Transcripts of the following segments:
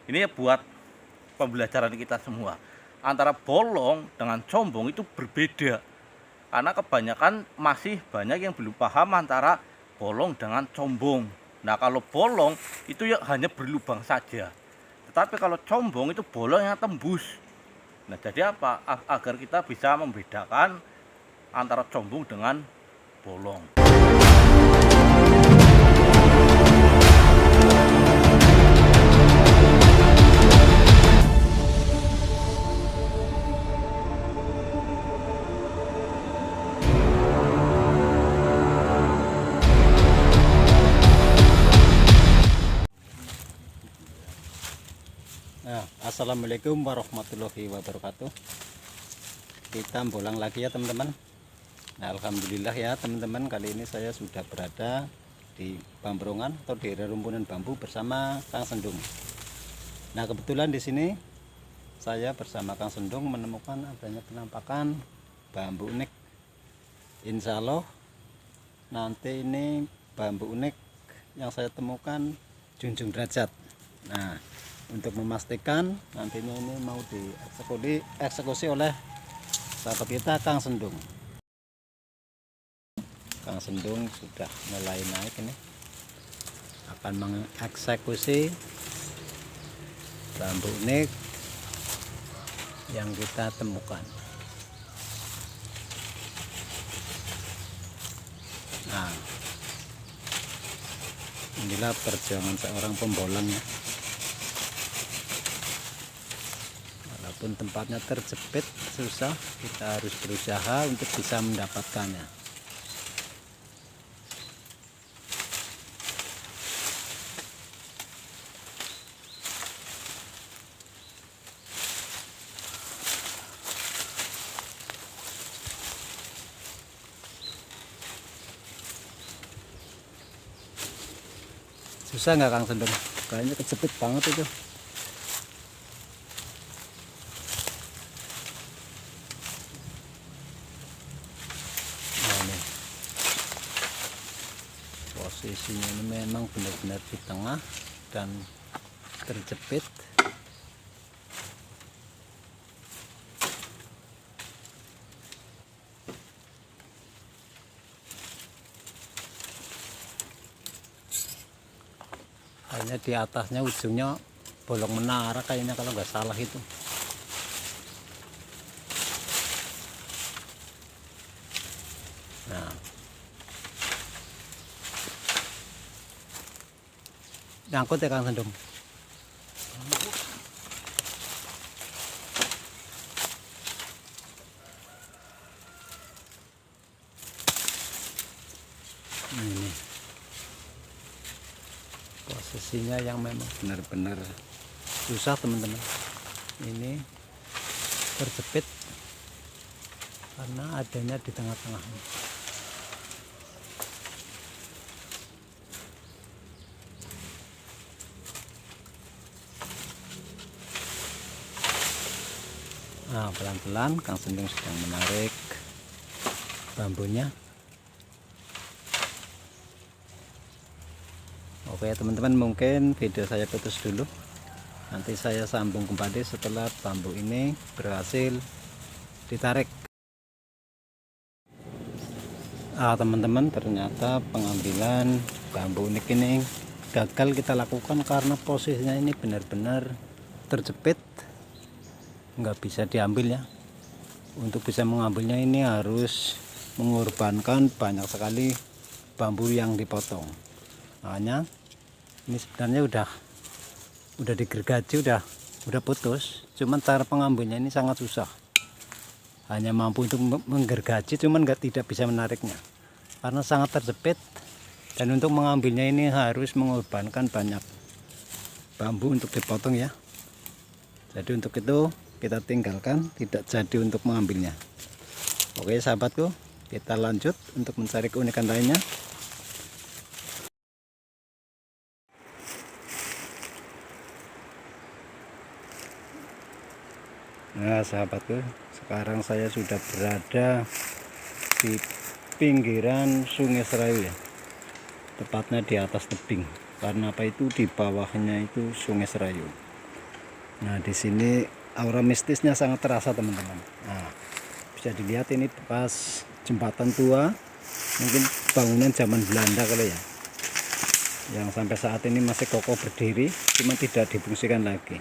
Ini buat pembelajaran kita semua. Antara bolong dengan combong itu berbeda. Karena kebanyakan masih banyak yang belum paham antara bolong dengan combong. Nah, kalau bolong itu ya hanya berlubang saja. Tetapi kalau combong itu bolongnya tembus. Nah, jadi apa? Agar kita bisa membedakan antara combong dengan bolong. Nah, assalamualaikum warahmatullahi wabarakatuh. Kita bolang lagi ya teman-teman. Nah, alhamdulillah ya teman-teman, kali ini saya sudah berada di Bambrongan atau di rumpunan bambu bersama Kang Sendung. Nah, kebetulan di sini saya bersama Kang Sendung menemukan adanya penampakan bambu unik. Insya Allah nanti ini bambu unik yang saya temukan junjung derajat. Nah, untuk memastikan nantinya ini mau dieksekusi oleh sahabat kita Kang Sendung. Kang Sendung sudah mulai naik, ini akan mengeksekusi bambu unik yang kita temukan. Nah, inilah perjuangan seorang pembolang ya. Walaupun tempatnya terjepit susah, kita harus berusaha untuk bisa mendapatkannya. Susah nggak Kang Sendung? Kayaknya kejepit banget itu. Posisinya ini memang benar-benar di tengah dan terjepit. Hanya di atasnya ujungnya bolong menara kayaknya kalau nggak salah itu. Nah, nyangkut ya Kang Sendung. Ini posisinya yang memang benar-benar susah teman-teman. Ini terjepit karena adanya di tengah-tengah. Nah, pelan-pelan Kang Sendung sedang menarik bambunya. Oke teman-teman, mungkin video saya putus dulu. Nanti saya sambung kembali setelah bambu ini berhasil ditarik. Teman-teman, ternyata pengambilan bambu unik ini gagal kita lakukan karena posisinya ini benar-benar terjepit, nggak bisa diambil ya. Untuk bisa mengambilnya ini harus mengorbankan banyak sekali bambu yang dipotong. Makanya ini sebenarnya udah digergaji, udah putus, cuman cara pengambilnya ini sangat susah. Hanya mampu untuk menggergaji, cuman tidak bisa menariknya karena sangat terjepit. Dan untuk mengambilnya ini harus mengorbankan banyak bambu untuk dipotong ya. Jadi untuk itu kita tinggalkan, tidak jadi untuk mengambilnya. Oke sahabatku, kita lanjut untuk mencari keunikan lainnya. Nah sahabatku, sekarang saya sudah berada di pinggiran Sungai Serayu ya, tepatnya di atas tebing. Karena apa itu, di bawahnya itu Sungai Serayu. Nah, di sini aura mistisnya sangat terasa, teman-teman. Nah, bisa dilihat ini bekas jembatan tua, mungkin bangunan zaman Belanda kali ya, yang sampai saat ini masih kokoh berdiri, cuma tidak difungsikan lagi.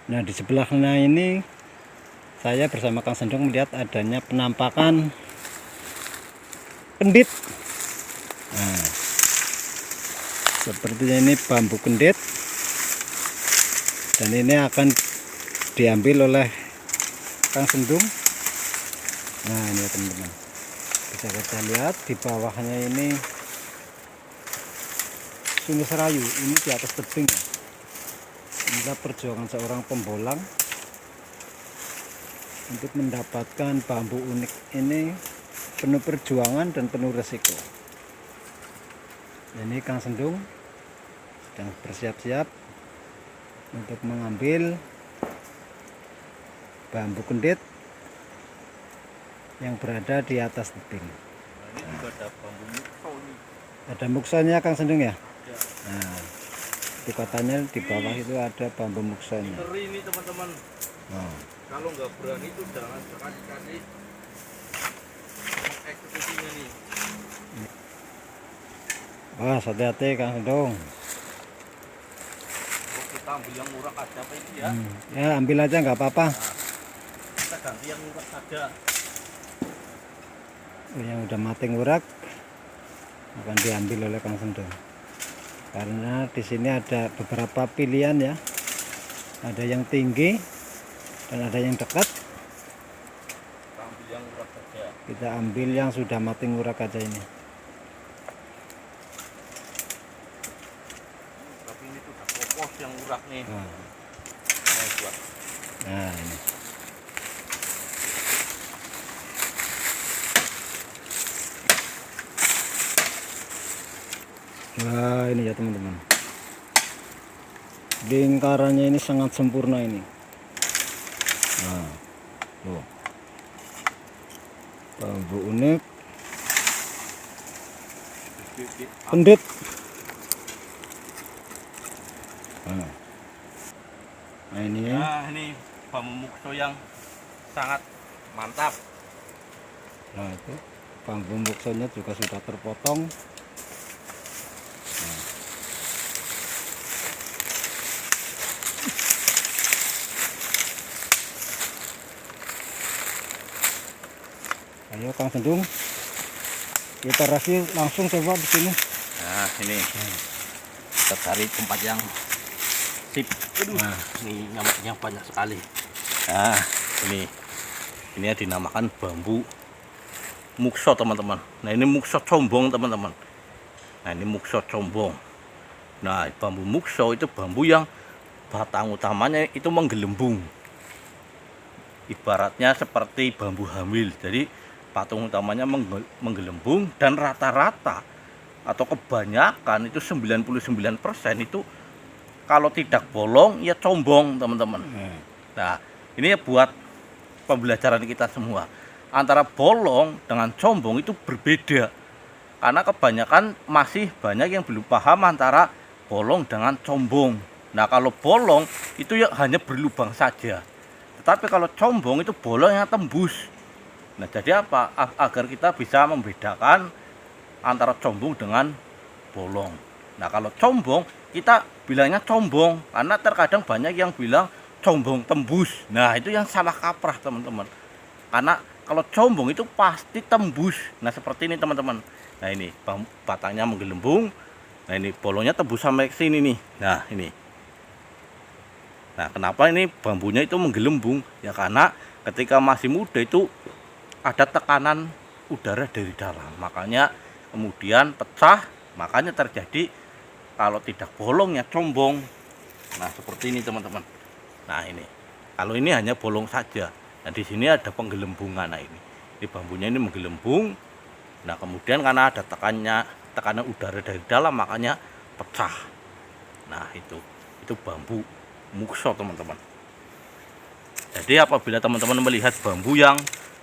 Nah, di sebelahnya ini saya bersama Kang Sendong melihat adanya penampakan kendit. Nah, sepertinya ini bambu kendit, dan ini akan diambil oleh Kang Sendung. Nah, ini ya teman-teman, bisa kita lihat di bawahnya ini Sungai Serayu, ini di atas tebing ya. Inilah perjuangan seorang pembolang untuk mendapatkan bambu unik ini, penuh perjuangan dan penuh resiko. Ini Kang Sendung sedang bersiap-siap untuk mengambil bambu kendit yang berada di atas tebing. Nah, ini juga ada bambu mukso ini. Ada muksanya Kang Sendung ya? Ada. Nah, itu katanya di bawah itu ada bambu muksanya. Ngeri ini teman-teman. Nah, Kalau nggak berani itu jangan sekali-kali mengeksekusinya nih. wah, hati-hati Kang Sendung. Oh, kita ambil yang murah aja apa ini ya? Ya, ambil aja nggak apa-apa. Kita ganti yang murah saja. Yang udah mati ngurak akan diambil oleh Kang Sendung. Karena di sini ada beberapa pilihan ya. Ada yang tinggi dan ada yang dekat. Kita ambil yang murah saja. Kita ambil yang sudah mati ngurak aja ini. Tapi ini tuh udah kopos yang murah nih. Nah, Nah, buat nah ini. Wah, ini ya teman-teman. Lingkarannya ini sangat sempurna ini. Nah, tuh. Bambu unik, kendit. Nah, ini ya. Nah, ini bambu mukso yang sangat mantap. Nah, itu bambu muksonya juga sudah terpotong. Ayo Kang Sendung, kita review langsung coba di sini. Nah, ini kita cari tempat yang sip. Aduh, Nah. ini nyamuknya banyak sekali. Nah, ini ya dinamakan bambu mukso teman-teman. Nah, ini mukso combong teman-teman. Nah, ini mukso combong. Nah, bambu mukso itu bambu yang batang utamanya itu menggelembung. Ibaratnya seperti bambu hamil. Jadi patung utamanya menggelembung, dan rata-rata atau kebanyakan itu 99% itu kalau tidak bolong ya combong teman-teman. Nah, ini buat pembelajaran kita semua. Antara bolong dengan combong itu berbeda. Karena kebanyakan masih banyak yang belum paham antara bolong dengan combong. Nah, kalau bolong itu ya hanya berlubang saja. Tetapi kalau combong itu bolongnya tembus. Nah, jadi apa? Agar kita bisa membedakan antara combong dengan bolong. Nah, kalau combong kita bilangnya combong, karena terkadang banyak yang bilang combong tembus. Nah, itu yang salah kaprah teman-teman. Karena kalau combong itu pasti tembus. Nah, seperti ini teman-teman. Nah, ini batangnya menggelembung. Nah, ini bolongnya tembus sampai ke sini nih. Nah, ini. Nah, kenapa ini bambunya itu menggelembung? Ya karena ketika masih muda itu ada tekanan udara dari dalam, makanya kemudian pecah, makanya terjadi kalau tidak bolong ya combong. Nah, seperti ini teman-teman. Nah, ini kalau ini hanya bolong saja. Nah, di sini ada penggelembungan. Nah, ini bambunya ini menggelembung. Nah, kemudian karena ada tekanan udara dari dalam, makanya pecah. Nah, itu bambu mukso teman-teman. Jadi apabila teman-teman melihat bambu yang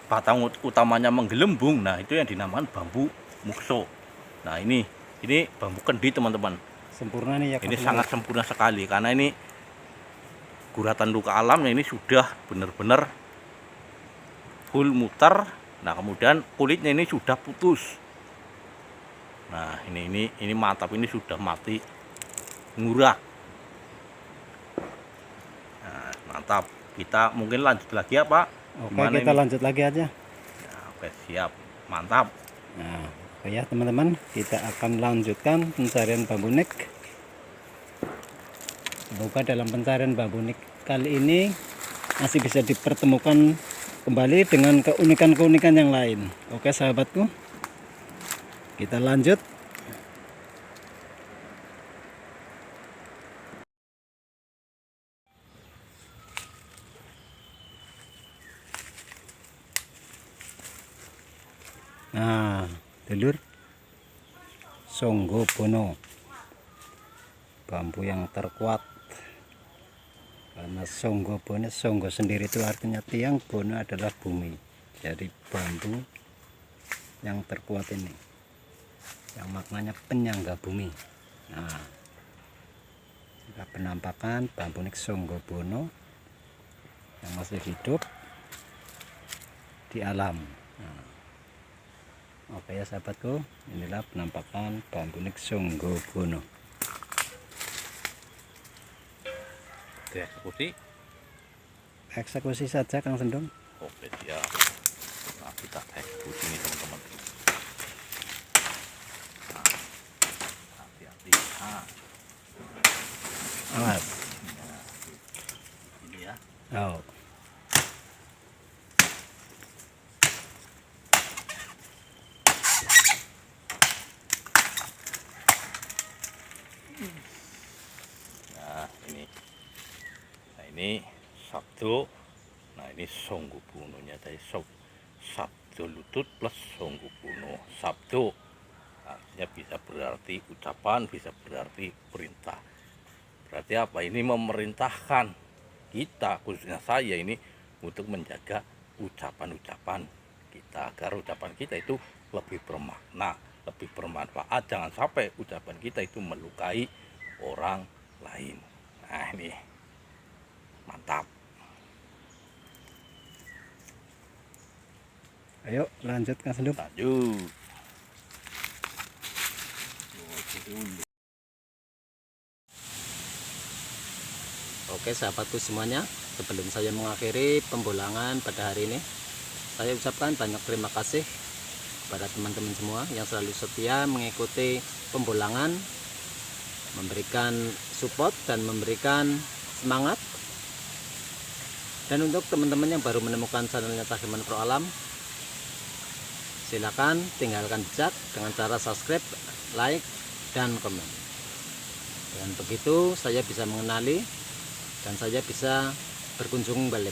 batang utamanya menggelembung, nah itu yang dinamakan bambu mukso. Nah, ini bambu kendi teman-teman. Sempurna nih ya. Ini sangat sempurna sekali karena ini guratan luka alam ini sudah benar-benar full muter. Nah, kemudian kulitnya ini sudah putus. Nah, ini mantap, ini sudah mati ngurak. Nah, mantap. Kita mungkin lanjut lagi ya, Pak. Oke, Gimana kita ini? lanjut lagi aja. Ya, oke, siap. Mantap. Nah, oke ya teman-teman, kita akan lanjutkan pencarian bambu nik. Semoga dalam pencarian bambu nik kali ini masih bisa dipertemukan kembali dengan keunikan-keunikan yang lain. Oke sahabatku, kita lanjut. Nah, dulur, Songgo Bono, bambu yang terkuat. Karena Songgo Bono, Songgo sendiri itu artinya tiang, Bono adalah bumi. Jadi bambu yang terkuat ini, yang maknanya penyangga bumi. Nah, kita penampakan bambu nik Songgo Bono yang masih hidup di alam. Nah, oke ya sahabatku, inilah penampakan bambu nik Songgo Bono. Eksekusi saja Kang Sendong. Oke, siap. Nah, kita eksekusi ini teman-teman. Nah, hati-hati. Nah, Awas. ini ya. Oh. Nah, ini sabdo. Nah, ini Songgo Bononya tadi, sabdo lutut plus Songgo Bono. Sabdo artinya bisa berarti ucapan, bisa berarti perintah. Berarti apa? Ini memerintahkan kita, khususnya saya ini, untuk menjaga ucapan-ucapan kita, agar ucapan kita itu lebih bermakna, lebih bermanfaat. Jangan sampai ucapan kita itu melukai orang lain. Nah, ini mantap. Ayo lanjut Kang Sendong. Lanjut. Oke sahabatku semuanya, sebelum saya mengakhiri pembolangan pada hari ini, saya ucapkan banyak terima kasih kepada teman-teman semua yang selalu setia mengikuti pembolangan, memberikan support dan memberikan semangat. Dan untuk teman-teman yang baru menemukan channelnya Cagiman Pro Alam, silakan tinggalkan jejak dengan cara subscribe, like, dan komen. Dan begitu saya bisa mengenali dan saya bisa berkunjung balik.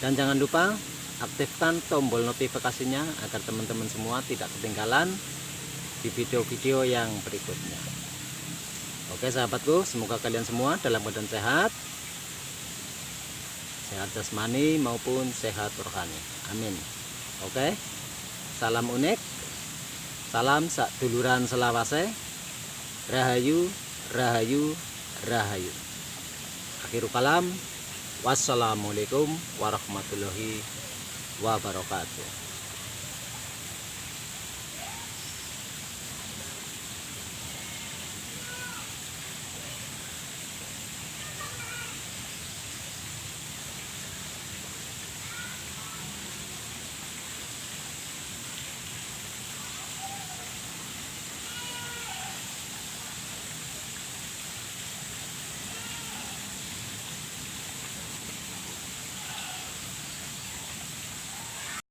Dan jangan lupa aktifkan tombol notifikasinya agar teman-teman semua tidak ketinggalan di video-video yang berikutnya. Oke sahabatku, semoga kalian semua dalam keadaan sehat, sehat jasmani maupun sehat rohani. Amin. Oke, salam unik, salam saduluran selawase, rahayu, rahayu, rahayu. Akhirul kalam, wassalamualaikum warahmatullahi wabarakatuh.